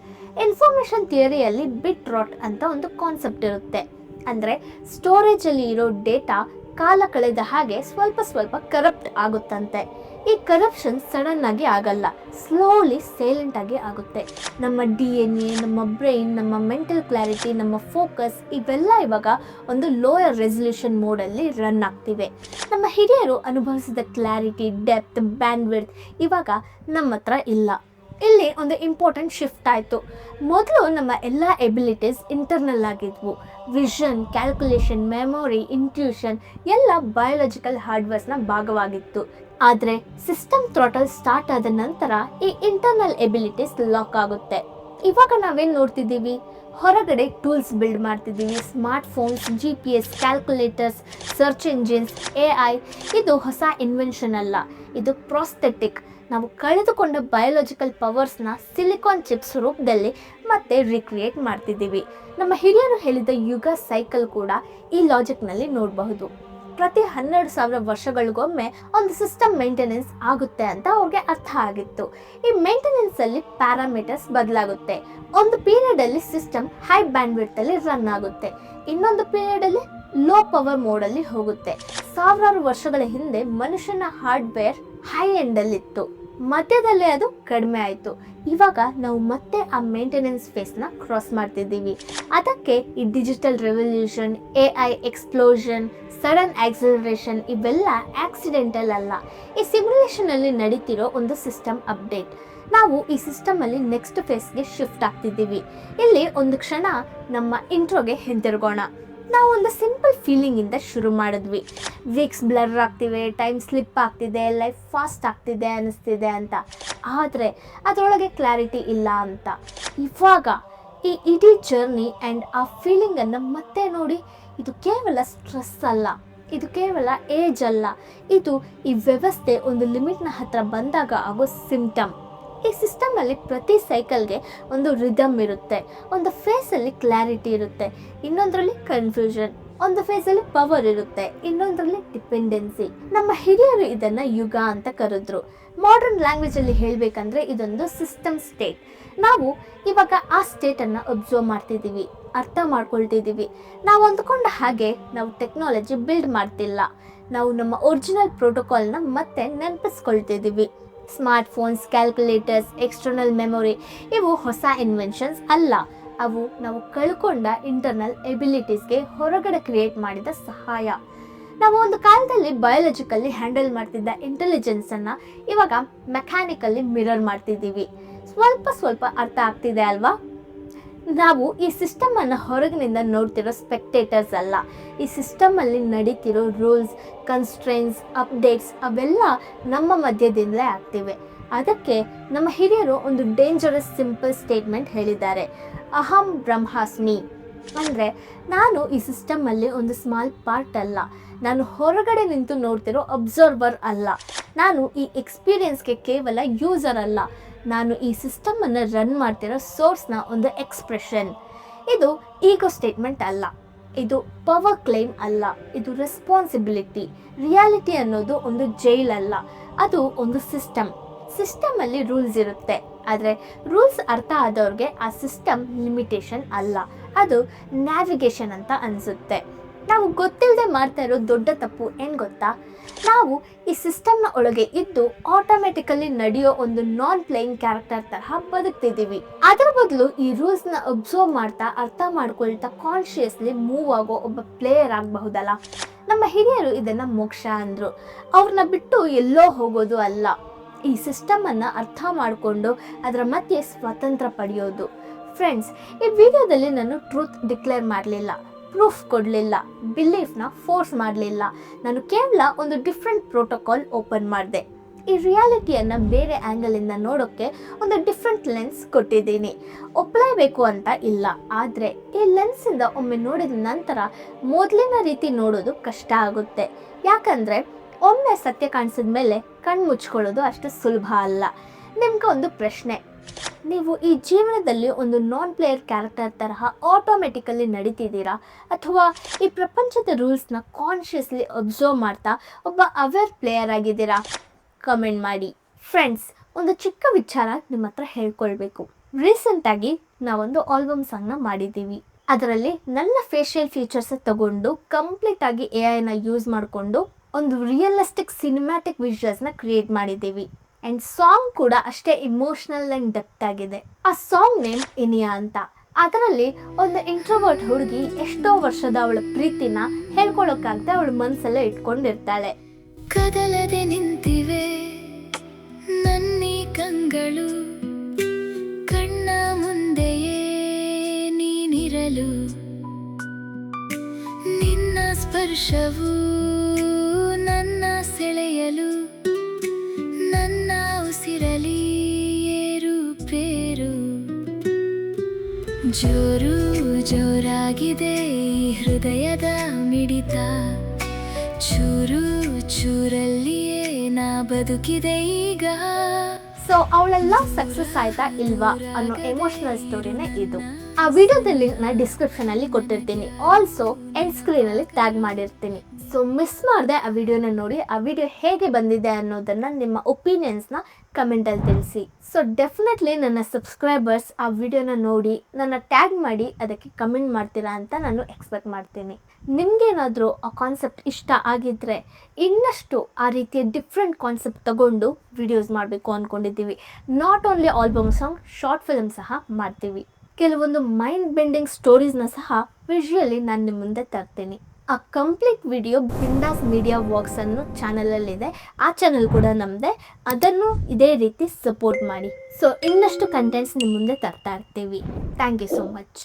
ಇನ್ಫಾರ್ಮೇಶನ್ ಥಿಯರಿಯಲ್ಲಿ ಬಿಟ್ ರಾಟ್ ಅಂತ ಒಂದು ಕಾನ್ಸೆಪ್ಟ್ ಇರುತ್ತೆ. ಅಂದರೆ ಸ್ಟೋರೇಜ್ ಅಲ್ಲಿ ಇರೋ ಡೇಟಾ ಕಾಲ ಕಳೆದ ಹಾಗೆ ಸ್ವಲ್ಪ ಸ್ವಲ್ಪ ಕರಪ್ಟ್ ಆಗುತ್ತಂತೆ. ಈ ಕರಪ್ಷನ್ ಸಡನ್ ಆಗಿ ಆಗಲ್ಲ, ಸ್ಲೋಲಿ ಸೈಲೆಂಟ್ ಆಗಿ ಆಗುತ್ತೆ. ನಮ್ಮ DNA, ನಮ್ಮ ಬ್ರೈನ್, ನಮ್ಮ ಮೆಂಟಲ್ ಕ್ಲಾರಿಟಿ, ನಮ್ಮ ಫೋಕಸ್ ಇವೆಲ್ಲ ಇವಾಗ ಒಂದು ಲೋಯರ್ ರೆಸಲ್ಯೂಷನ್ ಮೋಡಲ್ಲಿ ರನ್ ಆಗ್ತಿವೆ. ನಮ್ಮ ಹಿರಿಯರು ಅನುಭವಿಸಿದ ಕ್ಲಾರಿಟಿ, ಡೆಪ್ತ್, ಬ್ಯಾಂಡ್ವಿಡ್ತ್ ಇವಾಗ ನಮ್ಮ ಹತ್ರ ಇಲ್ಲ. ಇಲ್ಲಿ ಒಂದು ಇಂಪಾರ್ಟೆಂಟ್ ಶಿಫ್ಟ್ ಆಯಿತು. ಮೊದಲು ನಮ್ಮ ಎಲ್ಲ ಎಬಿಲಿಟೀಸ್ ಇಂಟರ್ನಲ್ ಆಗಿದ್ವು. ವಿಷನ್, ಕ್ಯಾಲ್ಕುಲೇಷನ್, ಮೆಮೊರಿ, ಇಂಟ್ಯೂಷನ್ ಎಲ್ಲ ಬಯೋಲಾಜಿಕಲ್ ಹಾರ್ಡ್ವೇರ್ಸ್ನ ಭಾಗವಾಗಿತ್ತು. ಆದರೆ ಸಿಸ್ಟಮ್ ಥ್ರಾಟಲ್ ಸ್ಟಾರ್ಟ್ ಆದ ನಂತರ ಈ ಇಂಟರ್ನಲ್ ಎಬಿಲಿಟೀಸ್ ಲಾಕ್ ಆಗುತ್ತೆ. ಇವಾಗ ನಾವೇನು ನೋಡ್ತಿದ್ದೀವಿ, ಹೊರಗಡೆ ಟೂಲ್ಸ್ ಬಿಲ್ಡ್ ಮಾಡ್ತಿದ್ದೀವಿ. Smart phones, GPS, calculators, search engines, AI. ಇದು ಹೊಸ ಇನ್ವೆನ್ಷನ್ ಅಲ್ಲ, ಇದು ಪ್ರಾಸ್ಥೆಟಿಕ್. ನಾವು ಕಳೆದುಕೊಂಡ ಬಯೋಲಾಜಿಕಲ್ ಪವರ್ಸ್ನ ಸಿಲಿಕಾನ್ ಚಿಪ್ಸ್ ರೂಪದಲ್ಲಿ ಮತ್ತೆ ರಿಕ್ರಿಯೇಟ್ ಮಾಡ್ತಿದ್ದೀವಿ. ನಮ್ಮ ಹಿರಿಯರು ಹೇಳಿದ ಯುಗ ಸೈಕಲ್ ಕೂಡ ಈ ಲಾಜಿಕ್ನಲ್ಲಿ ನೋಡಬಹುದು. ಪ್ರತಿ 12,000 ವರ್ಷಗಳಿಗೊಮ್ಮೆ ಒಂದು ಸಿಸ್ಟಮ್ ಮೇಂಟೆನೆನ್ಸ್ ಆಗುತ್ತೆ ಅಂತ ಅವ್ರಿಗೆ ಅರ್ಥ ಆಗಿತ್ತು. ಈ ಮೇಂಟೆನೆನ್ಸಲ್ಲಿ ಪ್ಯಾರಾಮೀಟರ್ಸ್ ಬದಲಾಗುತ್ತೆ. ಒಂದು ಪೀರಿಯಡಲ್ಲಿ ಸಿಸ್ಟಮ್ ಹೈ ಬ್ಯಾಂಡ್ವಿಡ್ತಲ್ಲಿ ರನ್ ಆಗುತ್ತೆ, ಇನ್ನೊಂದು ಪೀರಿಯಡಲ್ಲಿ ಲೋ ಪವರ್ ಮೋಡಲ್ಲಿ ಹೋಗುತ್ತೆ. ಸಾವಿರಾರು ವರ್ಷಗಳ ಹಿಂದೆ ಮನುಷ್ಯನ ಹಾರ್ಡ್ವೇರ್ ಹೈ ಎಂಡಲ್ಲಿತ್ತು, ಮಧ್ಯದಲ್ಲೇ ಅದು ಕಡಿಮೆ ಆಯಿತು. ಇವಾಗ ನಾವು ಮತ್ತೆ ಆ ಮೇಂಟೆನೆನ್ಸ್ ಫೇಸ್ನ ಕ್ರಾಸ್ ಮಾಡ್ತಿದ್ದೀವಿ. ಅದಕ್ಕೆ ಈ digital revolution, AI explosion, sudden acceleration ಇವೆಲ್ಲ ಆಕ್ಸಿಡೆಂಟಲ್ ಅಲ್ಲ. ಈ ಸಿಮ್ಯುಲೇಷನಲ್ಲಿ ನಡೀತಿರೋ ಒಂದು ಸಿಸ್ಟಮ್ ಅಪ್ಡೇಟ್. ನಾವು ಈ ಸಿಸ್ಟಮಲ್ಲಿ ನೆಕ್ಸ್ಟ್ ಫೇಸ್ಗೆ ಶಿಫ್ಟ್ ಆಗ್ತಿದ್ದೀವಿ. ಇಲ್ಲಿ ಒಂದು ಕ್ಷಣ ನಮ್ಮ ಇಂಟ್ರೋಗೆ ಹಿಂತಿರುಗೋಣ. ನಾವು ಒಂದು ಸಿಂಪಲ್ ಫೀಲಿಂಗಿಂದ ಶುರು ಮಾಡಿದ್ವಿ. ವೀಕ್ಸ್ ಬ್ಲರ್ ಆಗ್ತಿವೆ, ಟೈಮ್ ಸ್ಲಿಪ್ ಆಗ್ತಿದೆ, ಲೈಫ್ ಫಾಸ್ಟ್ ಆಗ್ತಿದೆ ಅನ್ನಿಸ್ತಿದೆ ಅಂತ. ಆದರೆ ಅದರೊಳಗೆ ಕ್ಲಾರಿಟಿ ಇಲ್ಲ ಅಂತ. ಇವಾಗ ಈ ಇಡೀ ಜರ್ನಿ ಆ್ಯಂಡ್ ಆ ಫೀಲಿಂಗನ್ನು ಮತ್ತೆ ನೋಡಿ. ಇದು ಕೇವಲ ಸ್ಟ್ರೆಸ್ ಅಲ್ಲ, ಇದು ಕೇವಲ ಏಜ್ ಅಲ್ಲ, ಇದು ಈ ವ್ಯವಸ್ಥೆ ಒಂದು ಲಿಮಿಟ್ನ ಹತ್ರ ಬಂದಾಗ ಆಗೋ ಸಿಂಪ್ಟಮ್. ಈ ಸಿಸ್ಟಮಲ್ಲಿ ಪ್ರತಿ ಸೈಕಲ್ಗೆ ಒಂದು ರಿದಮ್ ಇರುತ್ತೆ. ಒಂದು ಫೇಸಲ್ಲಿ ಕ್ಲಾರಿಟಿ ಇರುತ್ತೆ, ಇನ್ನೊಂದರಲ್ಲಿ ಕನ್ಫ್ಯೂಷನ್. ಒಂದು ಫೇಸಲ್ಲಿ ಪವರ್ ಇರುತ್ತೆ, ಇನ್ನೊಂದರಲ್ಲಿ ಡಿಪೆಂಡೆನ್ಸಿ. ನಮ್ಮ ಹಿರಿಯರು ಇದನ್ನು ಯುಗ ಅಂತ ಕರೆದ್ರು. ಮಾಡರ್ನ್ ಲ್ಯಾಂಗ್ವೇಜಲ್ಲಿ ಹೇಳಬೇಕಂದ್ರೆ ಇದೊಂದು ಸಿಸ್ಟಮ್ ಸ್ಟೇಟ್. ನಾವು ಇವಾಗ ಆ ಸ್ಟೇಟನ್ನು ಅಬ್ಸರ್ವ್ ಮಾಡ್ತಿದ್ದೀವಿ, ಅರ್ಥ ಮಾಡ್ಕೊಳ್ತಿದ್ದೀವಿ. ನಾವು ಅಂದ್ಕೊಂಡ ಹಾಗೆ ನಾವು ಟೆಕ್ನಾಲಜಿ ಬಿಲ್ಡ್ ಮಾಡ್ತಿಲ್ಲ, ನಾವು ನಮ್ಮ ಒರಿಜಿನಲ್ ಪ್ರೋಟೋಕಾಲ್ನ ಮತ್ತೆ ನೆನಪಿಸ್ಕೊಳ್ತಿದ್ದೀವಿ. Smart phones, calculators, external memory ಇವು ಹೊಸ ಇನ್ವೆನ್ಷನ್ಸ್ ಅಲ್ಲ, ಅವು ನಾವು ಕಳ್ಕೊಂಡ ಇಂಟರ್ನಲ್ ಎಬಿಲಿಟೀಸ್ಗೆ ಹೊರಗಡೆ ಕ್ರಿಯೇಟ್ ಮಾಡಿದ ಸಹಾಯ. ನಾವು ಒಂದು ಕಾಲದಲ್ಲಿ ಬಯೋಲಾಜಿಕಲ್ಲಿ ಹ್ಯಾಂಡಲ್ ಮಾಡ್ತಿದ್ದ ಇಂಟೆಲಿಜೆನ್ಸನ್ನು ಇವಾಗ ಮೆಕ್ಯಾನಿಕಲ್ಲಿ ಮಿರರ್ ಮಾಡ್ತಿದ್ದೀವಿ. ಸ್ವಲ್ಪ ಸ್ವಲ್ಪ ಅರ್ಥ ಆಗ್ತಿದೆ ಅಲ್ವಾ? ನಾವು ಈ ಸಿಸ್ಟಮನ್ನು ಹೊರಗಿನಿಂದ ನೋಡ್ತಿರೋ ಸ್ಪೆಕ್ಟೇಟರ್ಸ್ ಅಲ್ಲ. ಈ ಸಿಸ್ಟಮಲ್ಲಿ ನಡೀತಿರೋ ರೂಲ್ಸ್, ಕನ್ಸ್ಟ್ರೈನ್ಸ್, ಅಪ್ಡೇಟ್ಸ್ ಅವೆಲ್ಲ ನಮ್ಮ ಮಧ್ಯದಿಂದಲೇ ಆಗ್ತಿವೆ. ಅದಕ್ಕೆ ನಮ್ಮ ಹಿರಿಯರು ಒಂದು ಡೇಂಜರಸ್ ಸಿಂಪಲ್ ಸ್ಟೇಟ್ಮೆಂಟ್ ಹೇಳಿದ್ದಾರೆ, ಅಹಂ ಬ್ರಹ್ಮಾಸ್ಮಿ. ಅಂದರೆ ನಾನು ಈ ಸಿಸ್ಟಮಲ್ಲಿ ಒಂದು ಸ್ಮಾಲ್ ಪಾರ್ಟ್ ಅಲ್ಲ, ನಾನು ಹೊರಗಡೆ ನಿಂತು ನೋಡ್ತಿರೋ ಅಬ್ಸರ್ವರ್ ಅಲ್ಲ, ನಾನು ಈ ಎಕ್ಸ್ಪೀರಿಯನ್ಸ್ಗೆ ಕೇವಲ ಯೂಸರ್ ಅಲ್ಲ, ನಾನು ಈ ಸಿಸ್ಟಮನ್ನು ರನ್ ಮಾಡ್ತಿರೋ ಸೋರ್ಸ್ನ ಒಂದು ಎಕ್ಸ್ಪ್ರೆಷನ್. ಇದು ಈಗೋ ಸ್ಟೇಟ್ಮೆಂಟ್ ಅಲ್ಲ, ಇದು ಪವರ್ ಕ್ಲೈಮ್ ಅಲ್ಲ, ಇದು ರೆಸ್ಪಾನ್ಸಿಬಿಲಿಟಿ. ರಿಯಾಲಿಟಿ ಅನ್ನೋದು ಒಂದು ಜೈಲ್ ಅಲ್ಲ, ಅದು ಒಂದು ಸಿಸ್ಟಮಲ್ಲಿ ರೂಲ್ಸ್ ಇರುತ್ತೆ. ಆದರೆ ರೂಲ್ಸ್ ಅರ್ಥ ಆದವ್ರಿಗೆ ಆ ಸಿಸ್ಟಮ್ ಲಿಮಿಟೇಷನ್ ಅಲ್ಲ, ಅದು ನ್ಯಾವಿಗೇಷನ್ ಅಂತ ಅನಿಸುತ್ತೆ. ನಾವು ಗೊತ್ತಿಲ್ಲದೆ ಮಾಡ್ತಾ ಇರೋ ದೊಡ್ಡ ತಪ್ಪು ಏನು ಗೊತ್ತಾ? ನಾವು ಈ ಸಿಸ್ಟಮ್ನ ಒಳಗೆ ಇದ್ದು ಆಟೋಮೆಟಿಕಲಿ ನಡೆಯೋ ಒಂದು ನಾನ್ ಪ್ಲೇಯಿಂಗ್ ಕ್ಯಾರೆಕ್ಟರ್ ತರಹ ಬದುಕ್ತಿದ್ದೀವಿ. ಅದರ ಬದಲು ಈ ರೂಲ್ಸ್ನ ಅಬ್ಸರ್ವ್ ಮಾಡ್ತಾ, ಅರ್ಥ ಮಾಡ್ಕೊಳ್ತಾ, ಕಾನ್ಷಿಯಸ್ಲಿ ಮೂವ್ ಆಗೋ ಒಬ್ಬ ಪ್ಲೇಯರ್ ಆಗಬಹುದಲ್ಲ. ನಮ್ಮ ಹಿರಿಯರು ಇದನ್ನು ಮೋಕ್ಷ ಅಂದರು. ಅವ್ರನ್ನ ಬಿಟ್ಟು ಎಲ್ಲೋ ಹೋಗೋದು ಅಲ್ಲ, ಈ ಸಿಸ್ಟಮನ್ನು ಅರ್ಥ ಮಾಡಿಕೊಂಡು ಅದರ ಮಧ್ಯೆ ಸ್ವತಂತ್ರ ಪಡೆಯೋದು. ಫ್ರೆಂಡ್ಸ್, ಈ ವಿಡಿಯೋದಲ್ಲಿ ನಾನು ಟ್ರೂತ್ ಡಿಕ್ಲೇರ್ ಮಾಡಲಿಲ್ಲ, ಪ್ರೂಫ್ ಕೊಡಲಿಲ್ಲ, ಬಿಲೀಫ್ನ ಫೋರ್ಸ್ ಮಾಡಲಿಲ್ಲ. ನಾನು ಕೇವಲ ಒಂದು ಡಿಫ್ರೆಂಟ್ ಪ್ರೋಟೋಕಾಲ್ ಓಪನ್ ಮಾಡಿದೆ. ಈ ರಿಯಾಲಿಟಿಯನ್ನು ಬೇರೆ ಆ್ಯಂಗಲಿಂದ ನೋಡೋಕ್ಕೆ ಒಂದು ಡಿಫ್ರೆಂಟ್ ಲೆನ್ಸ್ ಕೊಟ್ಟಿದ್ದೀನಿ. ಒಪ್ಪಲೇಬೇಕು ಅಂತ ಇಲ್ಲ, ಆದರೆ ಈ ಲೆನ್ಸಿಂದ ಒಮ್ಮೆ ನೋಡಿದ ನಂತರ ಮೊದಲಿನ ರೀತಿ ನೋಡೋದು ಕಷ್ಟ ಆಗುತ್ತೆ. ಯಾಕಂದರೆ ಒಮ್ಮೆ ಸತ್ಯ ಕಾಣಿಸಿದ ಮೇಲೆ ಕಣ್ಣು ಮುಚ್ಕೊಳ್ಳೋದು ಅಷ್ಟು ಸುಲಭ ಅಲ್ಲ. ನಿಮ್ಗೆ ಒಂದು ಪ್ರಶ್ನೆ, ನೀವು ಈ ಜೀವನದಲ್ಲಿ ಒಂದು ನಾನ್ ಪ್ಲೇಯರ್ ಕ್ಯಾರೆಕ್ಟರ್ ತರಹ ಆಟೋಮೆಟಿಕಲಿ ನಡೀತಿದ್ದೀರಾ, ಅಥವಾ ಈ ಪ್ರಪಂಚದ ರೂಲ್ಸ್ನ ಕಾನ್ಷಿಯಸ್ಲಿ ಅಬ್ಸರ್ವ್ ಮಾಡ್ತಾ ಒಬ್ಬ ಅವೇರ್ ಪ್ಲೇಯರ್ ಆಗಿದ್ದೀರಾ? ಕಮೆಂಟ್ ಮಾಡಿ. ಫ್ರೆಂಡ್ಸ್, ಒಂದು ಚಿಕ್ಕ ವಿಚಾರ ನಿಮ್ಮ ಹತ್ರ ಹೇಳ್ಕೊಳ್ಬೇಕು. ರೀಸೆಂಟಾಗಿ ನಾವೊಂದು ಆಲ್ಬಮ್ ಸಾಂಗ್ನ ಮಾಡಿದ್ದೀವಿ. ಅದರಲ್ಲಿ ನನ್ನ ಫೇಶಿಯಲ್ ಫೀಚರ್ಸ್ ತಗೊಂಡು ಕಂಪ್ಲೀಟಾಗಿ AI ಯೂಸ್ ಮಾಡಿಕೊಂಡು ಒಂದು ರಿಯಲಿಸ್ಟಿಕ್ ಸಿನಿಮ್ಯಾಟಿಕ್ ವಿಜುವಲ್ಸ್ನ ಕ್ರಿಯೇಟ್ ಮಾಡಿದ್ದೀವಿ. ಆ್ಯಂಡ್ ಸಾಂಗ್ ಕೂಡ ಅಷ್ಟೇ ಇಮೋಷ್ನಲ್ ಆ್ಯಂಡ್ ಡೆಪ್ತ್ ಆಗಿದೆ. ಆ ಸಾಂಗ್ ನೇಮ್ ಇನಿಯಾ ಅಂತ. ಅದರಲ್ಲಿ ಒಂದು ಇಂಟ್ರೋವರ್ಟ್ ಹುಡುಗಿ ಎಷ್ಟೋ ವರ್ಷದ ಅವಳ ಪ್ರೀತಿನ ಹೇಳ್ಕೊಳ್ಳೋಕ್ಕಾಗದೆ ಅವಳ ಮನಸ್ಸಲ್ಲೇ ಇಟ್ಕೊಂಡಿರ್ತಾಳೆ. ಕದಲದೆ ನಿಂತಿವೆ ನನ್ನಿ ಕಂಗಳು, ಕಣ್ಣ ಮುಂದೆಯೇ ನೀನಿರಲು, ನಿನ್ನ ಸ್ಪರ್ಶವು ನನ್ನ ಸೆಳೆಯಲು, ನನ್ನ ಉಸಿರಲಿ ಏರುಪೇರು, ಜೋರು ಜೋರಾಗಿದೆ ಈ ಹೃದಯದ ಮಿಡಿತ, ಚೂರು ಚೂರಲ್ಲಿಯೇ ನಾ ಬದುಕಿದೆ ಈಗ. ಸೊ ಅವಳೆಲ್ಲ ಸಕ್ಸಸ್ ಆಯ್ತಾ ಇಲ್ವಾ ಅನ್ನೋ ಎಮೋಷನಲ್ ಸ್ಟೋರಿನೇ ಇದು. ಆ ವಿಡಿಯೋದಲ್ಲಿ ನಾನು ಡಿಸ್ಕ್ರಿಪ್ಷನ್ ಅಲ್ಲಿ ಕೊಟ್ಟಿರ್ತೀನಿ, ಆಲ್ಸೋ ಎಂಡ್ ಸ್ಕ್ರೀನ್ ಅಲ್ಲಿ ಟ್ಯಾಗ್ ಮಾಡಿರ್ತೀನಿ. ಸೊ ಮಿಸ್ ಮಾಡದೆ ಆ ವಿಡಿಯೋನ ನೋಡಿ, ಆ ವಿಡಿಯೋ ಹೇಗೆ ಬಂದಿದೆ ಅನ್ನೋದನ್ನ ನಿಮ್ಮ ಒಪಿನಿಯನ್ಸ್ನ ಕಮೆಂಟಲ್ಲಿ ತಿಳಿಸಿ. ಸೊ ಡೆಫಿನೆಟ್ಲಿ ನನ್ನ ಸಬ್ಸ್ಕ್ರೈಬರ್ಸ್ ಆ ವಿಡಿಯೋನ ನೋಡಿ ನನ್ನ ಟ್ಯಾಗ್ ಮಾಡಿ ಅದಕ್ಕೆ ಕಮೆಂಟ್ ಮಾಡ್ತೀರಾ ಅಂತ ನಾನು ಎಕ್ಸ್ಪೆಕ್ಟ್ ಮಾಡ್ತೀನಿ. ನಿಮಗೇನಾದರೂ ಆ ಕಾನ್ಸೆಪ್ಟ್ ಇಷ್ಟ ಆಗಿದ್ದರೆ ಇನ್ನಷ್ಟು ಆ ರೀತಿಯ ಡಿಫ್ರೆಂಟ್ ಕಾನ್ಸೆಪ್ಟ್ ತಗೊಂಡು ವಿಡಿಯೋಸ್ ಮಾಡಬೇಕು ಅಂದ್ಕೊಂಡಿದ್ದೀವಿ. Not only album song, short film ಸಹ ಮಾಡ್ತೀವಿ. ಕೆಲವೊಂದು ಮೈಂಡ್ ಬೆಂಡಿಂಗ್ ಸ್ಟೋರೀಸ್ನ ಸಹ ವಿಜುವಲಿ ನಾನು ನಿಮ್ಮ ಮುಂದೆ ತರ್ತೀನಿ. ಆ ಕಂಪ್ಲೀಟ್ ವಿಡಿಯೋ ಬಿಂದಾಸ್ ಮೀಡಿಯಾ ವ್ಲಾಗ್ಸ್ ಅನ್ನೋ ಚಾನಲಲ್ಲಿದೆ. ಆ ಚಾನಲ್ ಕೂಡ ನಮ್ಮದೇ, ಅದನ್ನು ಇದೇ ರೀತಿ ಸಪೋರ್ಟ್ ಮಾಡಿ. ಸೊ ಇನ್ನಷ್ಟು ಕಂಟೆಂಟ್ಸ್ ನಿಮ್ಮ ಮುಂದೆ ತರ್ತಾ ಇರ್ತೀವಿ. Thank you so much.